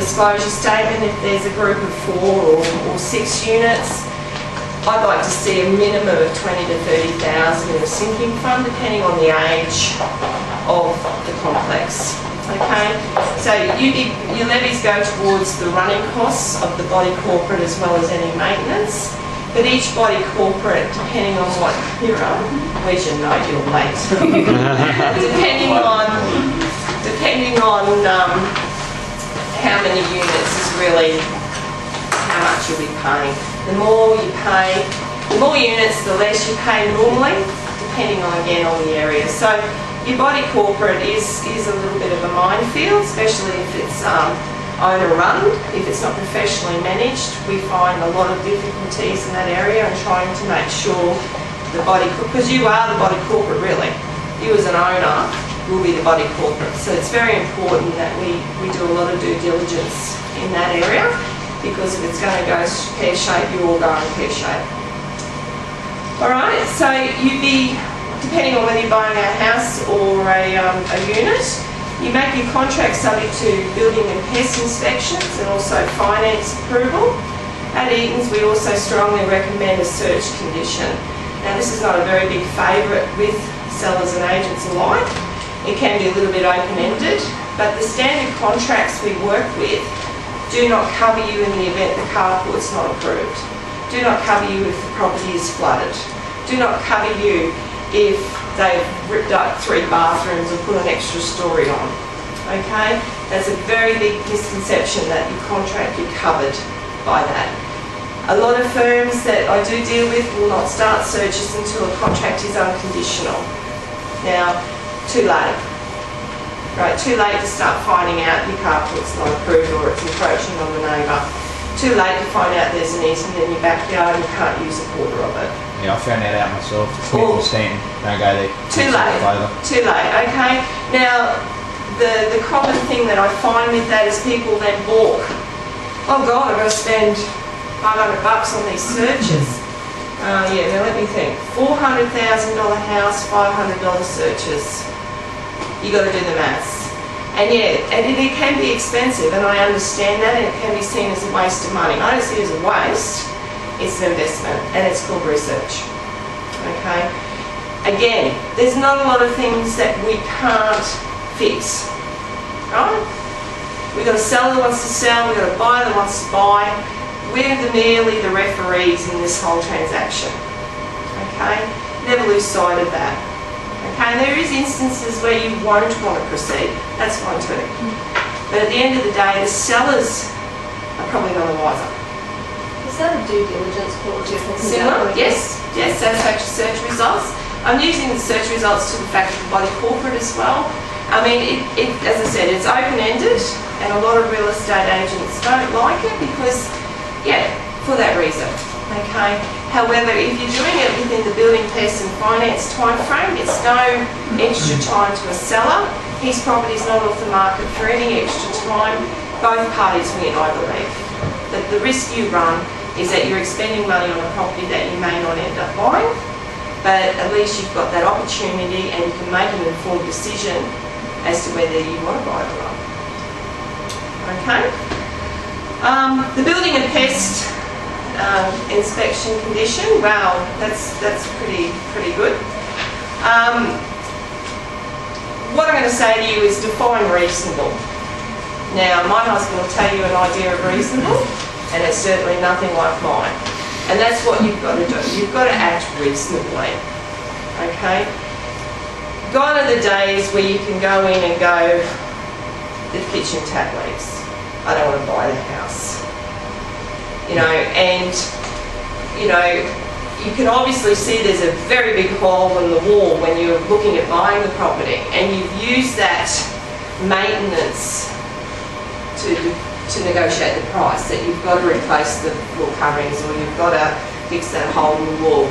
disclosure statement if there's a group of 4 or 6 units. I'd like to see a minimum of 20 to 30,000 in a sinking fund, depending on the age of the complex. Okay, so your levies go towards the running costs of the body corporate as well as any maintenance. But each body corporate, depending on what you're on, where's your note? You're late. depending on how many units is really how much you'll be paying. The more you pay, the more units, the less you pay normally, depending on again on the area. So your body corporate is a little bit of a minefield, especially if it's owner run. If it's not professionally managed, we find a lot of difficulties in that area and trying to make sure the body, because you are the body corporate really. You as an owner will be the body corporate. So it's very important that we do a lot of due diligence in that area, because if it's going to go pear-shaped, you all go in pear-shaped. Alright, so you'd be, depending on whether you're buying a house or a unit, you make your contract subject to building and pest inspections and also finance approval. At Eaton's, we also strongly recommend a search condition. Now, this is not a very big favourite with sellers and agents alike. It can be a little bit open-ended, but the standard contracts we work with do not cover you in the event the carport's not approved. Do not cover you if the property is flooded. Do not cover you if they've ripped up 3 bathrooms and put an extra story on. Okay? That's a very big misconception that your contract you're covered by that. A lot of firms that I do deal with will not start searches until a contract is unconditional. Now, too late. Right, too late to start finding out your carport's not approved or it's encroaching on the neighbour. Too late to find out there's an Eaton in your backyard and you can't use a quarter of it. Yeah, I found that out myself. People stand, don't go there. Too late. Too late. Okay. Now, the common thing that I find with that is people then balk. Oh God, I've got to spend $500 on these searches. Yeah. Now let me think. $400,000 house, $500 searches. You got to do the maths. And yeah, it can be expensive, and I understand that, and it can be seen as a waste of money. I don't see it as a waste. It's an investment, and it's called research. Okay? Again, there's not a lot of things that we can't fix. Right? We've got a seller that wants to sell, we've got a buyer that wants to buy. We're merely the referees in this whole transaction. Okay? Never lose sight of that. Okay? And there is instances where you won't want to proceed. That's fine too. But at the end of the day, the sellers are probably none the wiser. Is that a due diligence call? Similar? Yes. Yes, satisfactory search results. I'm using the search results to the fact of the body corporate as well. I mean, as I said, it's open-ended, and a lot of real estate agents don't like it because, yeah, for that reason. Okay. However, if you're doing it within the building, pest and finance time frame, it's no extra time to a seller. His property's not off the market for any extra time. Both parties win, I believe. The risk you run is that you're expending money on a property that you may not end up buying, but at least you've got that opportunity and you can make an informed decision as to whether you want to buy it or not. Okay. The building and pest inspection condition. Wow, that's pretty good. What I'm going to say to you is define reasonable. Now, my husband will tell you an idea of reasonable, and it's certainly nothing like mine. And that's what you've got to do. You've got to act reasonably. Okay? Gone are the days where you can go in and go, the kitchen tap leaks. I don't want to buy the house. You know, and, you know, you can obviously see there's a very big hole in the wall when you're looking at buying the property, and you've used that maintenance to negotiate the price, that you've got to replace the wall coverings or you've got to fix that hole in the wall.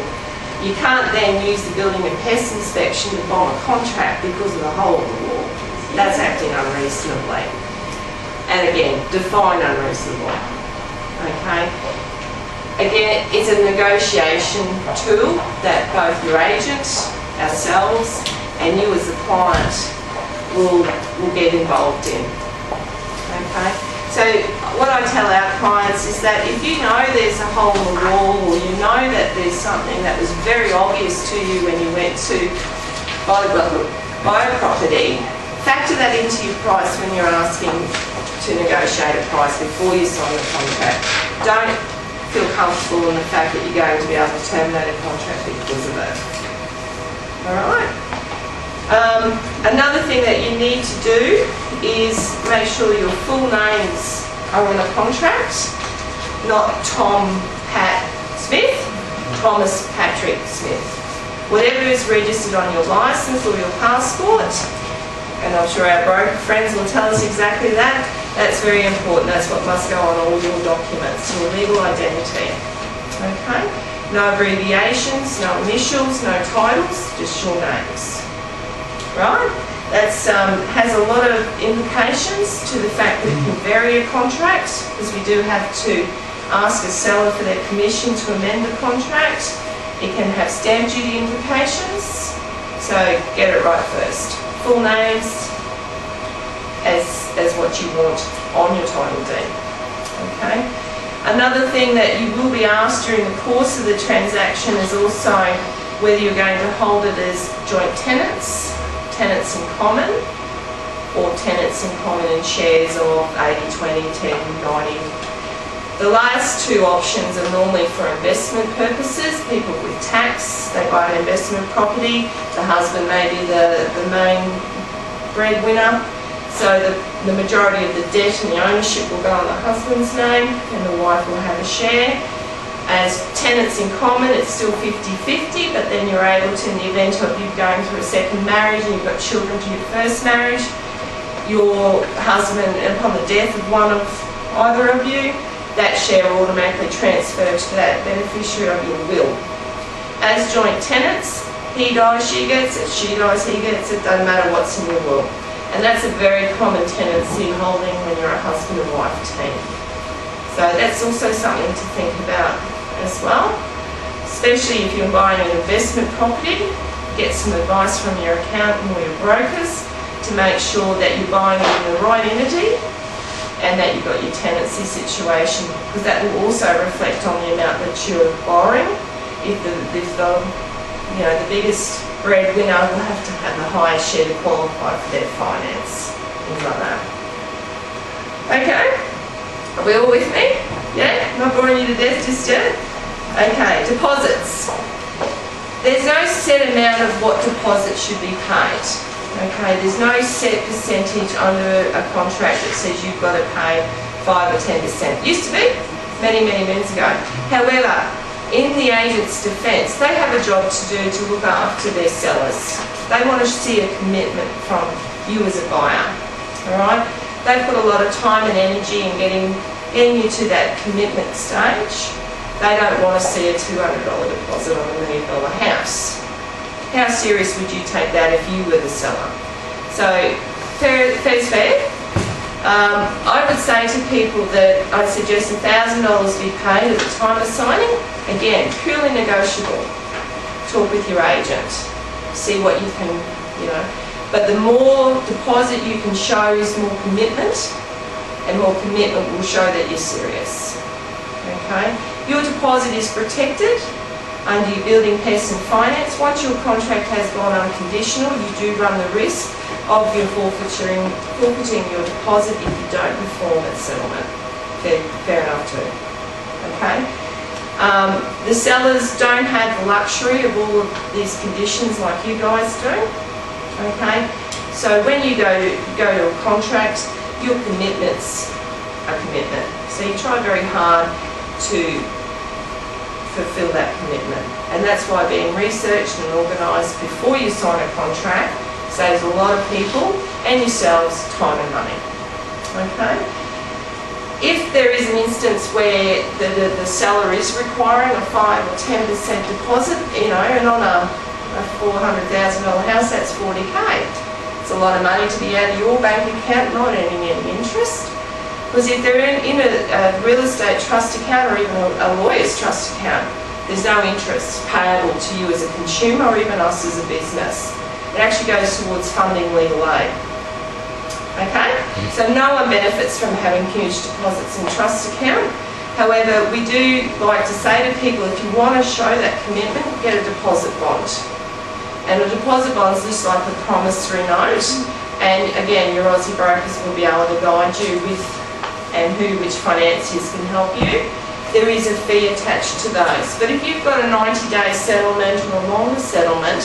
You can't then use the building and pest inspection to bomb a contract because of the hole in the wall. That's acting unreasonably. And again, define unreasonable. Okay? Again, it's a negotiation tool that both your agent, ourselves, and you as the client will get involved in. Okay? So what I tell our clients is that if you know there's a hole in the wall, or you know that there's something that was very obvious to you when you went to buy a property, factor that into your price when you're asking to negotiate a price before you sign the contract. Don't feel comfortable in the fact that you're going to be able to terminate a contract because of it. Alright? Another thing that you need to do is make sure your full names are on the contract, not Tom Pat Smith, Thomas Patrick Smith. Whatever is registered on your licence or your passport, and I'm sure our broker friends will tell us exactly that, that's very important. That's what must go on all your documents, your legal identity. Okay? No abbreviations, no initials, no titles, just your names. Right? That has a lot of implications to the fact that it can vary a contract, because we do have to ask a seller for their permission to amend the contract. It can have stamp duty implications, so get it right first. Full names as what you want on your title deed. Okay? Another thing that you will be asked during the course of the transaction is also whether you're going to hold it as joint tenants, tenants in common, or tenants in common in shares of 80-20, 10-90. The last two options are normally for investment purposes. People with tax, they buy an investment property, the husband may be the main breadwinner, so the majority of the debt and the ownership will go on the husband's name and the wife will have a share. As tenants in common, it's still 50-50, but then you're able to, in the event of you going through a second marriage and you've got children to your first marriage, your husband, upon the death of one of either of you, that share will automatically transfer to that beneficiary of your will. As joint tenants, he dies, she gets it, she dies, he gets it, doesn't matter what's in your will. And that's a very common tenancy holding when you're a husband and wife team. So that's also something to think about as well, especially if you're buying an investment property. Get some advice from your accountant or your brokers to make sure that you're buying it in the right entity and that you've got your tenancy situation, because that will also reflect on the amount that you're borrowing. If the biggest breadwinner will have to have the highest share to qualify for their finance, things like that. Okay, are we all with me? Yeah, not boring you to death just yet? Okay, deposits. There's no set amount of what deposit should be paid. Okay, there's no set percentage under a contract that says you've got to pay 5 or 10%. Used to be, many moons ago. However, in the agent's defence, they have a job to do to look after their sellers. They want to see a commitment from you as a buyer. Alright? They put a lot of time and energy in getting you to that commitment stage. They don't want to see a $200 deposit on a $1 million house. How serious would you take that if you were the seller? So, fair's fair. I would say to people that I'd suggest $1,000 be paid at the time of signing. Again, purely negotiable. Talk with your agent. See what you can, But the more deposit you can show is more commitment, and more commitment will show that you're serious. Okay? Your deposit is protected under your building, pest and finance. Once your contract has gone unconditional, you do run the risk of your forfeiting your deposit if you don't perform at settlement. Fair enough too. Okay? The sellers don't have the luxury of all of these conditions like you guys do. Okay? So when you go to a contract, your commitment's a commitment. So you try very hard to fulfill that commitment, and that's why being researched and organised before you sign a contract saves a lot of people and yourselves time and money. Okay? If there is an instance where the seller is requiring a 5 or 10% deposit, and on a $400,000 house, that's $40,000. It's a lot of money to be out of your bank account, not earning any interest. Because if they're in a real estate trust account or even a lawyer's trust account, there's no interest payable to you as a consumer or even us as a business. It actually goes towards funding legal aid. Okay? So no one benefits from having huge deposits in trust account. However, we do like to say to people, if you want to show that commitment, get a deposit bond. And a deposit bond is just like a promissory note. And again, your Aussie brokers will be able to guide you with which financiers can help you. There is a fee attached to those. But if you've got a 90-day settlement or a longer settlement,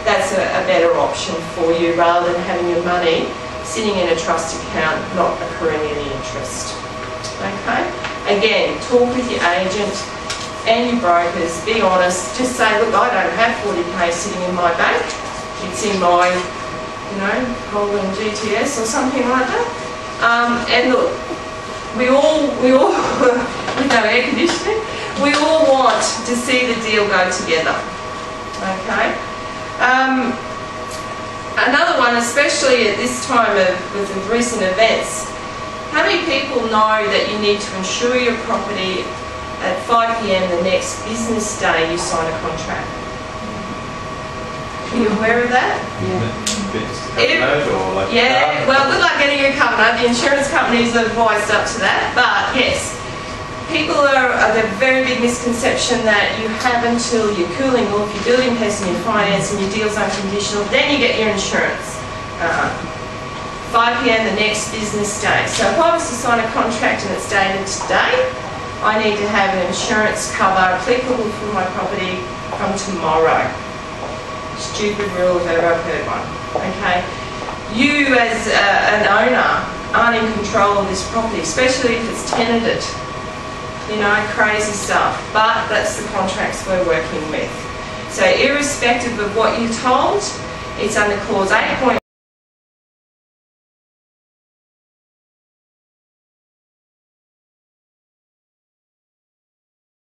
that's a better option for you rather than having your money sitting in a trust account not accruing any interest. Okay? Again, talk with your agent and your brokers, be honest, just say, look, I don't have 40k sitting in my bank, it's in my, Golden GTS or something like that. And look, we all with no air conditioning, we all want to see the deal go together. Okay? Another one, especially at this time with the recent events, how many people know that you need to insure your property at 5 p.m. the next business day you sign a contract? Are you aware of that? Yeah, well, good luck getting a cover note. The insurance companies are advised up to that, but yes. People are a very big misconception that you have until you're cooling off, your building has and your finance and your deal's unconditional, then you get your insurance. 5 p.m. the next business day. So if I was to sign a contract and it's dated today, I need to have an insurance cover applicable for my property from tomorrow. Stupid rule if ever I've heard one. Okay? You as an owner aren't in control of this property, especially if it's tenanted. Crazy stuff. But that's the contracts we're working with. So irrespective of what you're told, it's under clause 8.1.